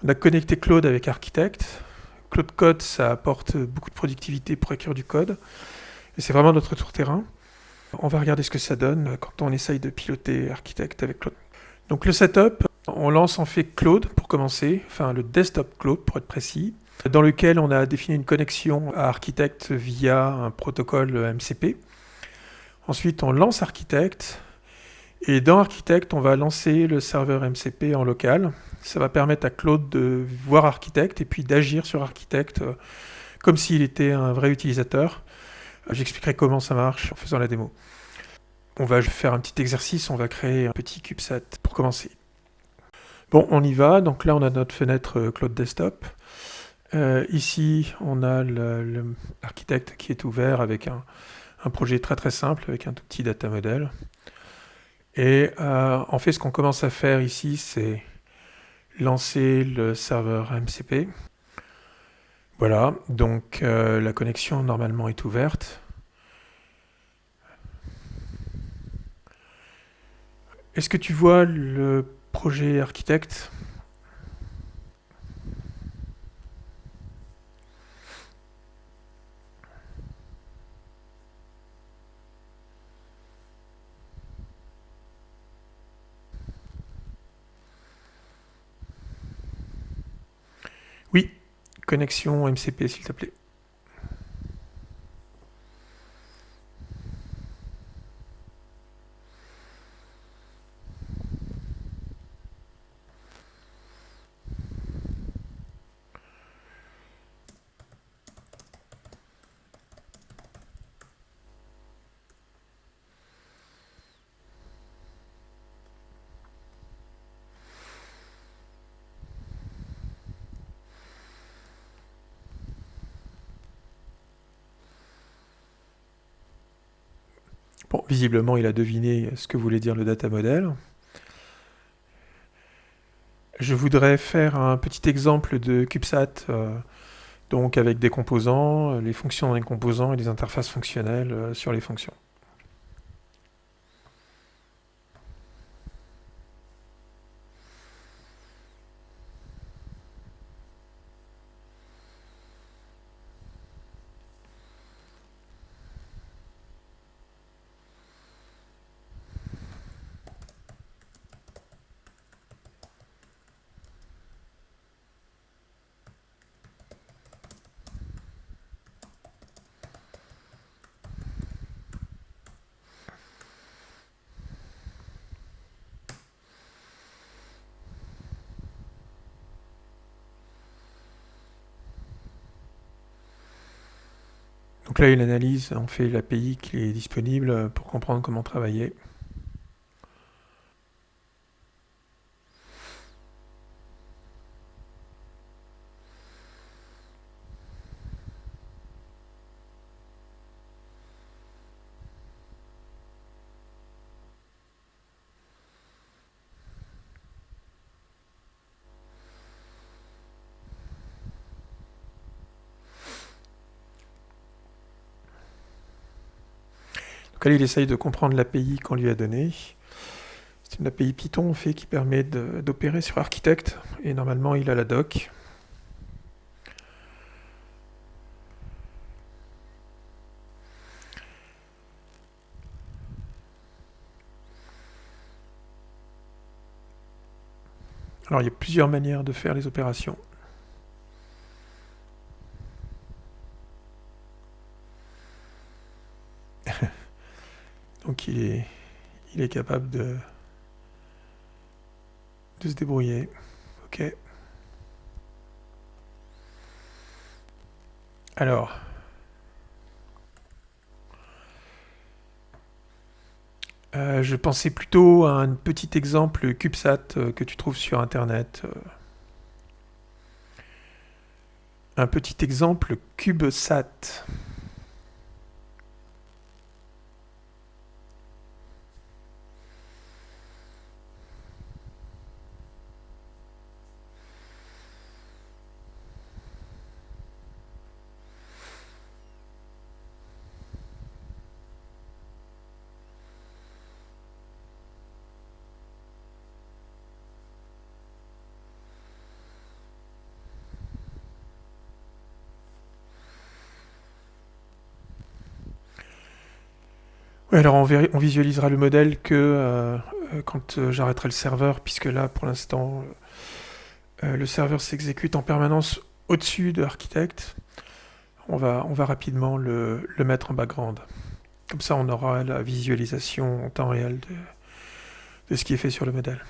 On a connecté Claude avec Architect. Claude Code, ça apporte beaucoup de productivité pour écrire du code. Et c'est vraiment notre tour-terrain. On va regarder ce que ça donne quand on essaye de piloter Architect avec Claude. Donc le setup, on lance en fait Claude pour commencer, enfin le desktop Claude pour être précis, dans lequel on a défini une connexion à Architect via un protocole MCP. Ensuite, on lance Architect. Et dans Architect, on va lancer le serveur MCP en local. Ça va permettre à Claude de voir Architect et puis d'agir sur Architect comme s'il était un vrai utilisateur. J'expliquerai comment ça marche en faisant la démo. On va faire un petit exercice, on va créer un petit CubeSat pour commencer. Bon, on y va. Donc là, on a notre fenêtre Claude Desktop. Ici, on a l'architecte qui est ouvert avec un projet très très simple, avec un tout petit data model. Et en fait, ce qu'on commence à faire ici, c'est lancer le serveur MCP. Voilà, donc la connexion normalement est ouverte. Est-ce que tu vois le projet architecte? Oui, connexion MCP s'il te plaît. Bon, visiblement, il a deviné ce que voulait dire le data model. Je voudrais faire un petit exemple de CubeSat, donc avec des composants, les fonctions dans les composants et les interfaces fonctionnelles sur les fonctions. Donc là, il analyse, on fait l'API qui est disponible pour comprendre comment travailler. Donc là, il essaye de comprendre l'API qu'on lui a donnée. C'est une API Python en fait, qui permet d'opérer sur Architect, et normalement, il a la doc. Alors, il y a plusieurs manières de faire les opérations. Donc, il est capable de se débrouiller. Ok. Alors, je pensais plutôt à un petit exemple CubeSat que tu trouves sur Internet. Un petit exemple CubeSat. Ouais, alors on visualisera le modèle que quand j'arrêterai le serveur, puisque là, pour l'instant, le serveur s'exécute en permanence au-dessus de Architect. On va rapidement le mettre en background. Comme ça, on aura la visualisation en temps réel de ce qui est fait sur le modèle.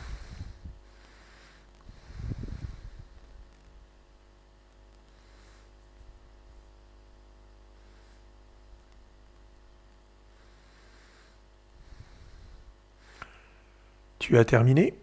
Tu as terminé?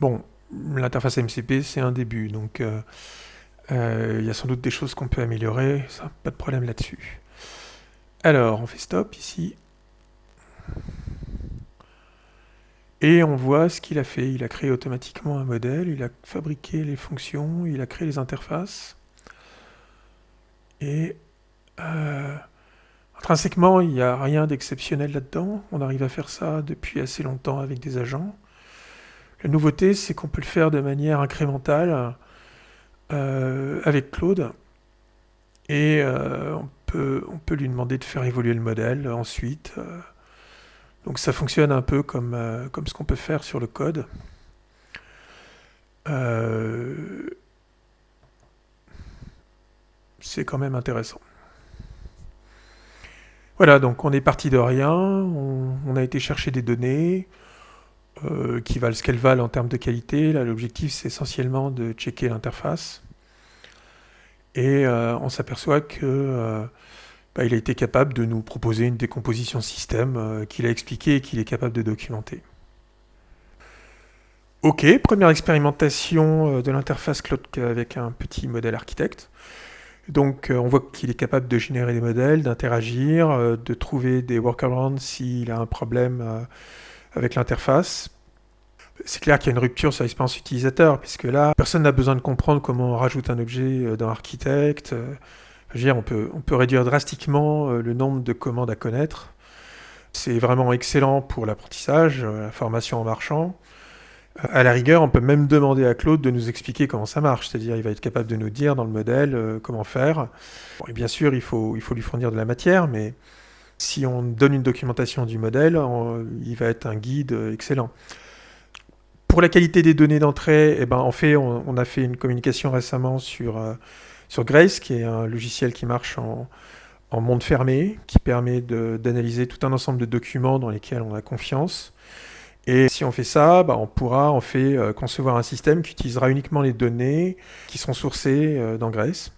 Bon, l'interface MCP, c'est un début, donc il y a sans doute des choses qu'on peut améliorer, ça, pas de problème là-dessus. Alors, on fait stop ici. Et on voit ce qu'il a fait. Il a créé automatiquement un modèle, il a fabriqué les fonctions, il a créé les interfaces. Et intrinsèquement, il n'y a rien d'exceptionnel là-dedans. On arrive à faire ça depuis assez longtemps avec des agents. La nouveauté, c'est qu'on peut le faire de manière incrémentale avec Claude. Et on peut lui demander de faire évoluer le modèle ensuite. Donc ça fonctionne un peu comme ce qu'on peut faire sur le code. C'est quand même intéressant. Voilà, donc on est parti de rien, on a été chercher des données qui valent ce qu'elles valent en termes de qualité. Là, l'objectif, c'est essentiellement de checker l'interface. Et on s'aperçoit que il a été capable de nous proposer une décomposition système qu'il a expliqué et qu'il est capable de documenter. Ok, première expérimentation de l'interface Claude avec un petit modèle architecte. Donc on voit qu'il est capable de générer des modèles, d'interagir, de trouver des workarounds s'il a un problème avec l'interface. C'est clair qu'il y a une rupture sur l'expérience utilisateur, puisque là, personne n'a besoin de comprendre comment on rajoute un objet dans Architect. Je veux dire, on peut réduire drastiquement le nombre de commandes à connaître. C'est vraiment excellent pour l'apprentissage, la formation en marchant. À la rigueur, on peut même demander à Claude de nous expliquer comment ça marche, c'est-à-dire il va être capable de nous dire dans le modèle comment faire. Bon, et bien sûr, il faut lui fournir de la matière, mais si on donne une documentation du modèle, il va être un guide excellent. Pour la qualité des données d'entrée, on a fait une communication récemment sur Grace, qui est un logiciel qui marche en monde fermé, qui permet d'analyser tout un ensemble de documents dans lesquels on a confiance. Et si on fait ça, on pourra en fait concevoir un système qui utilisera uniquement les données qui sont sourcées dans Grace.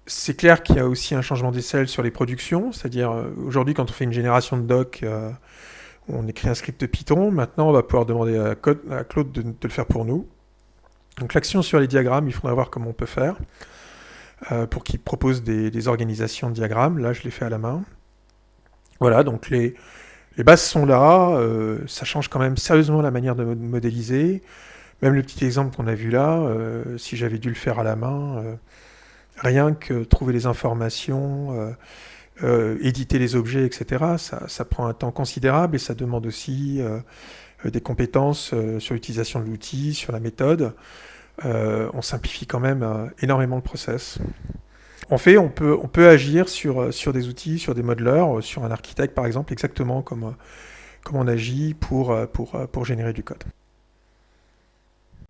C'est clair qu'il y a aussi un changement d'échelle sur les productions, c'est-à-dire aujourd'hui quand on fait une génération de doc, on écrit un script Python, maintenant on va pouvoir demander à Claude de le faire pour nous. Donc l'action sur les diagrammes, il faudra voir comment on peut faire pour qu'il propose des organisations de diagrammes. Là, je l'ai fait à la main. Voilà, donc les bases sont là, ça change quand même sérieusement la manière de modéliser. Même le petit exemple qu'on a vu là, si j'avais dû le faire à la main, rien que trouver les informations, éditer les objets, etc., ça prend un temps considérable et ça demande aussi des compétences sur l'utilisation de l'outil, sur la méthode. On simplifie quand même énormément le process. En fait, on peut agir sur des outils, sur des modeleurs, sur un architecte par exemple, exactement comme on agit pour générer du code.